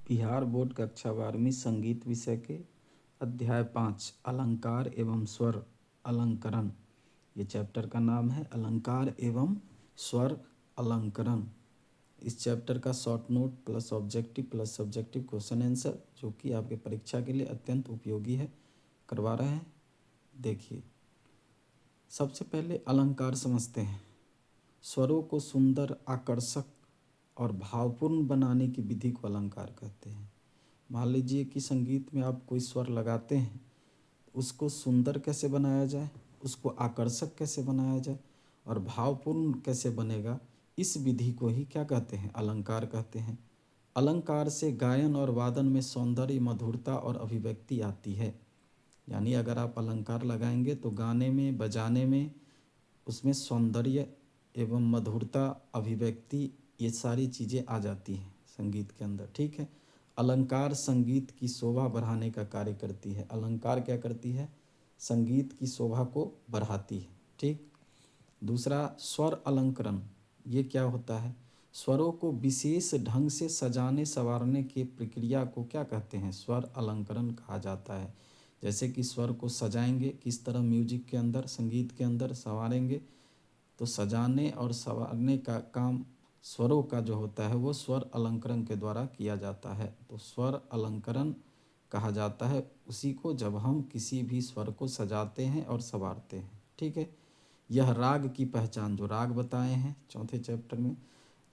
Bihar board कक्षा 12वीं संगीत विषय के अध्याय 5 अलंकार एवं स्वर अलंकरण। ये चैप्टर का नाम है अलंकार एवं स्वर अलंकरण। इस चैप्टर का short note plus objective plus subjective question answer जो कि आपके परीक्षा के लिए अत्यंत उपयोगी है करवा रहे हैं। देखिए, सबसे पहले अलंकार समझते हैं। स्वरों को सुंदर, आकर्षक और भावपूर्ण बनाने की विधि को अलंकार कहते हैं। मान लीजिए कि संगीत में आप कोई स्वर लगाते हैं, उसको सुंदर कैसे बनाया जाए, उसको आकर्षक कैसे बनाया जाए और भावपूर्ण कैसे बनेगा, इस विधि को ही क्या कहते हैं, अलंकार कहते हैं। अलंकार से गायन और वादन में सौंदर्य, मधुरता और अभिव्यक्ति आती है। यानी अगर आप अलंकार लगाएंगे तो गाने में, बजाने में उसमें सौंदर्य एवं मधुरता, अभिव्यक्ति, ये सारी चीज़ें आ जाती हैं संगीत के अंदर। ठीक है। अलंकार संगीत की शोभा बढ़ाने का कार्य करती है। अलंकार क्या करती है? संगीत की शोभा को बढ़ाती है। ठीक। दूसरा, स्वर अलंकरण। ये क्या होता है? स्वरों को विशेष ढंग से सजाने संवारने की प्रक्रिया को क्या कहते हैं? स्वर अलंकरण कहा जाता है। जैसे कि स्वर को सजाएंगे, किस तरह म्यूजिक के अंदर, संगीत के अंदर संवारेंगे, तो सजाने और संवारने का काम स्वरों का जो होता है वो स्वर अलंकरण के द्वारा किया जाता है। तो स्वर अलंकरण कहा जाता है उसी को जब हम किसी भी स्वर को सजाते हैं और संवारते हैं। ठीक है। यह राग की पहचान, जो राग बताए हैं चौथे चैप्टर में,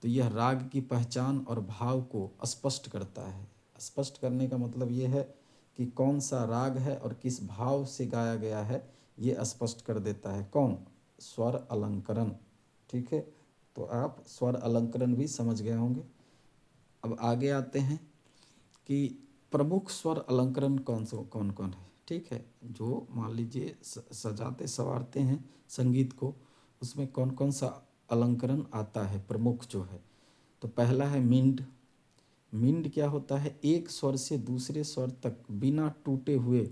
तो यह राग की पहचान और भाव को स्पष्ट करता है। स्पष्ट करने का मतलब ये है कि कौन सा राग है और किस भाव से गाया गया है, ये स्पष्ट कर देता है। कौन? स्वर अलंकरण। ठीक है। तो आप स्वर अलंकरण भी समझ गए होंगे। अब आगे आते हैं कि प्रमुख स्वर अलंकरण कौन कौन है। ठीक है। जो मान लीजिए सजाते संवारते हैं संगीत को, उसमें कौन कौन सा अलंकरण आता है प्रमुख जो है। तो पहला है मिंड। मिंड क्या होता है? एक स्वर से दूसरे स्वर तक बिना टूटे हुए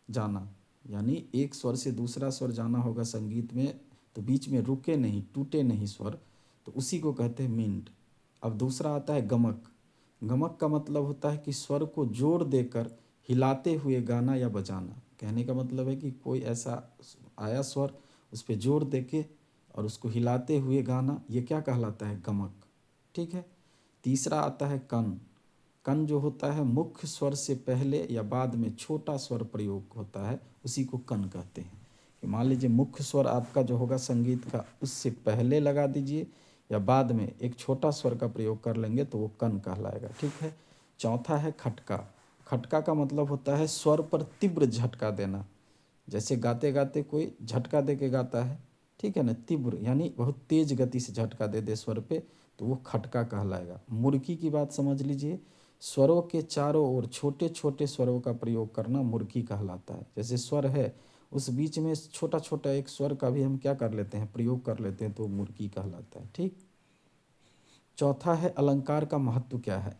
जाना। यानी एक स्वर से दूसरा स्वर जाना होगा संगीत में, तो बीच में रुके नहीं, टूटे नहीं स्वर, तो उसी को कहते हैं मिंड। अब दूसरा आता है गमक। गमक का मतलब होता है कि स्वर को जोर देकर हिलाते हुए गाना या बजाना। कहने का मतलब है कि कोई ऐसा आया स्वर, उस पर जोर देके और उसको हिलाते हुए गाना, ये क्या कहलाता है? गमक। ठीक है। तीसरा आता है कन। कन जो होता है मुख्य स्वर से पहले या बाद में छोटा स्वर प्रयोग होता है, उसी को कन कहते हैं। कि मान लीजिए मुख्य स्वर आपका जो होगा संगीत का, उससे पहले लगा दीजिए या बाद में एक छोटा स्वर का प्रयोग कर लेंगे तो वो कन कहलाएगा। ठीक है। चौथा है खटका। खटका का मतलब होता है स्वर पर तीव्र झटका देना। जैसे गाते गाते कोई झटका दे के गाता है, ठीक है ना, तीव्र यानी बहुत तेज गति से झटका दे दे स्वर पे, तो वो खटका कहलाएगा। मुर्की की बात समझ लीजिए। स्वरों के चारों ओर छोटे छोटे स्वरों का प्रयोग करना मुर्की कहलाता है। जैसे स्वर है, उस बीच में छोटा छोटा एक स्वर का भी हम क्या कर लेते हैं? प्रयोग कर लेते हैं, तो मुर्की कहलाता है। ठीक। चौथा है अलंकार का महत्व क्या है।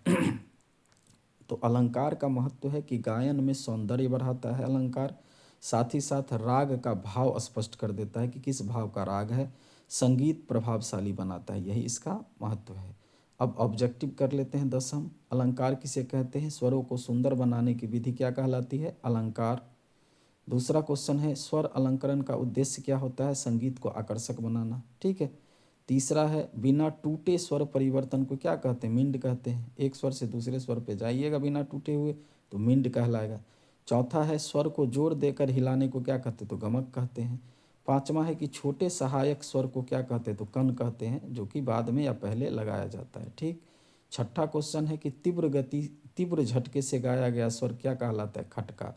तो अलंकार का महत्व है कि गायन में सौंदर्य बढ़ाता है अलंकार, साथ ही साथ राग का भाव स्पष्ट कर देता है कि किस भाव का राग है, संगीत प्रभावशाली बनाता है, यही इसका महत्व है। अब ऑब्जेक्टिव कर लेते हैं 10 हम। अलंकार किसे कहते हैं? स्वरों को सुंदर बनाने की विधि क्या कहलाती है? अलंकार। दूसरा क्वेश्चन है स्वर अलंकरण का उद्देश्य क्या होता है? संगीत को आकर्षक बनाना। ठीक है। तीसरा है बिना टूटे स्वर परिवर्तन को क्या कहते हैं? मिंड कहते हैं। एक स्वर से दूसरे स्वर पे जाइएगा बिना टूटे हुए तो मिंड कहलाएगा। चौथा है स्वर को जोर देकर हिलाने को क्या कहते हैं? तो गमक कहते हैं। पांचवा है कि छोटे सहायक स्वर को क्या कहते हैं? तो कन कहते हैं, जो कि बाद में या पहले लगाया जाता है। ठीक। छठा क्वेश्चन है कि तीव्र गति, तीव्र झटके से गाया गया स्वर क्या कहलाता है? खटका।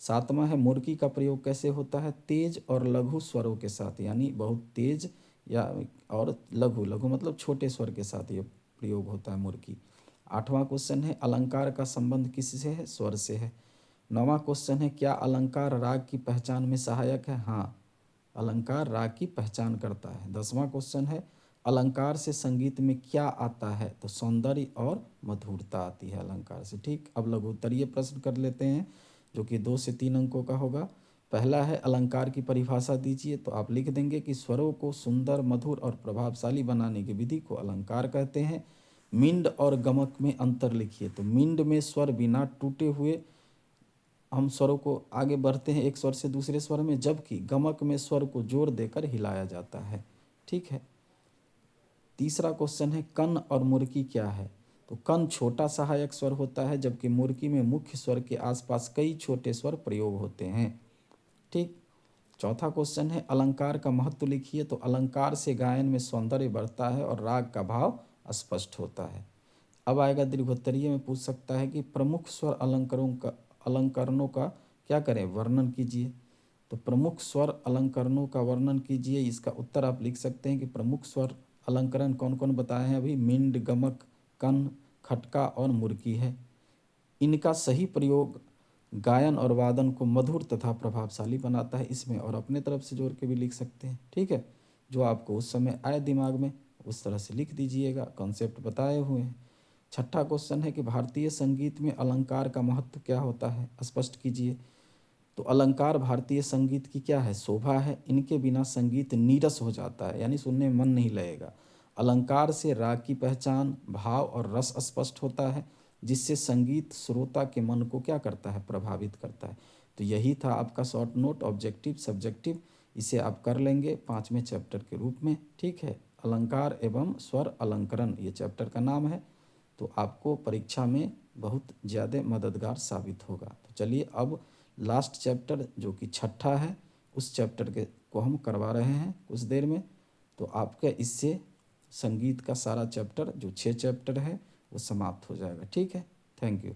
सातवां है मुर्की का प्रयोग कैसे होता है? तेज और लघु स्वरों के साथ, यानी बहुत तेज या और लघु, लघु मतलब छोटे स्वर के साथ ये प्रयोग होता है मुर्की। आठवां क्वेश्चन है अलंकार का संबंध किससे है? स्वर से है। नौवां क्वेश्चन है क्या अलंकार राग की पहचान में सहायक है? हाँ, अलंकार राग की पहचान करता है। 10वां क्वेश्चन है अलंकार से संगीत में क्या आता है? तो सौंदर्य और मधुरता आती है अलंकार से। ठीक। अब लघु उत्तरीय प्रश्न कर लेते हैं जो कि 2 से 3 अंकों का होगा। पहला है अलंकार की परिभाषा दीजिए, तो आप लिख देंगे कि स्वरों को सुंदर, मधुर और प्रभावशाली बनाने की विधि को अलंकार कहते हैं। मिंड और गमक में अंतर लिखिए। तो मिंड में स्वर बिना टूटे हुए हम स्वरों को आगे बढ़ते हैं एक स्वर से दूसरे स्वर में, जबकि गमक में स्वर को जोर देकर हिलाया जाता है। ठीक है। तीसरा क्वेश्चन है कन और मुर्की क्या है। तो कन छोटा सहायक स्वर होता है, जबकि मुर्की में मुख्य स्वर के आसपास कई छोटे स्वर प्रयोग होते हैं। ठीक। चौथा क्वेश्चन है अलंकार का महत्व लिखिए। तो अलंकार से गायन में सौंदर्य बढ़ता है और राग का भाव स्पष्ट होता है। अब आएगा दीर्घोत्तरीय में पूछ सकता है कि प्रमुख स्वर अलंकरणों का क्या करें, वर्णन कीजिए। तो प्रमुख स्वर अलंकरणों का वर्णन कीजिए। इसका उत्तर आप लिख सकते हैं कि प्रमुख स्वर अलंकरण कौन कौन बताए हैं अभी, मिंड, गमक, कन, खटका और मुर्की है। इनका सही प्रयोग गायन और वादन को मधुर तथा प्रभावशाली बनाता है। इसमें और अपने तरफ से जोड़ के भी लिख सकते हैं। ठीक है। जो आपको उस समय आए दिमाग में उस तरह से लिख दीजिएगा, कॉन्सेप्ट बताए हुए हैं। छठा क्वेश्चन है कि भारतीय संगीत में अलंकार का महत्व क्या होता है, स्पष्ट कीजिए। तो अलंकार भारतीय संगीत की क्या है, शोभा है। इनके बिना संगीत नीरस हो जाता है, यानी सुनने में मन नहीं लगेगा। अलंकार से राग की पहचान, भाव और रस स्पष्ट होता है, जिससे संगीत श्रोता के मन को क्या करता है, प्रभावित करता है। तो यही था आपका शॉर्ट नोट, ऑब्जेक्टिव सब्जेक्टिव। इसे आप कर लेंगे 5वें चैप्टर के रूप में। ठीक है। अलंकार एवं स्वर अलंकरण ये चैप्टर का नाम है। तो आपको परीक्षा में बहुत ज़्यादा मददगार साबित होगा। तो चलिए अब लास्ट चैप्टर जो कि छठा है, उस चैप्टर के को हम करवा रहे हैं कुछ देर में। तो आपका इससे संगीत का सारा चैप्टर जो 6 चैप्टर है वो समाप्त हो जाएगा। ठीक है। Thank you.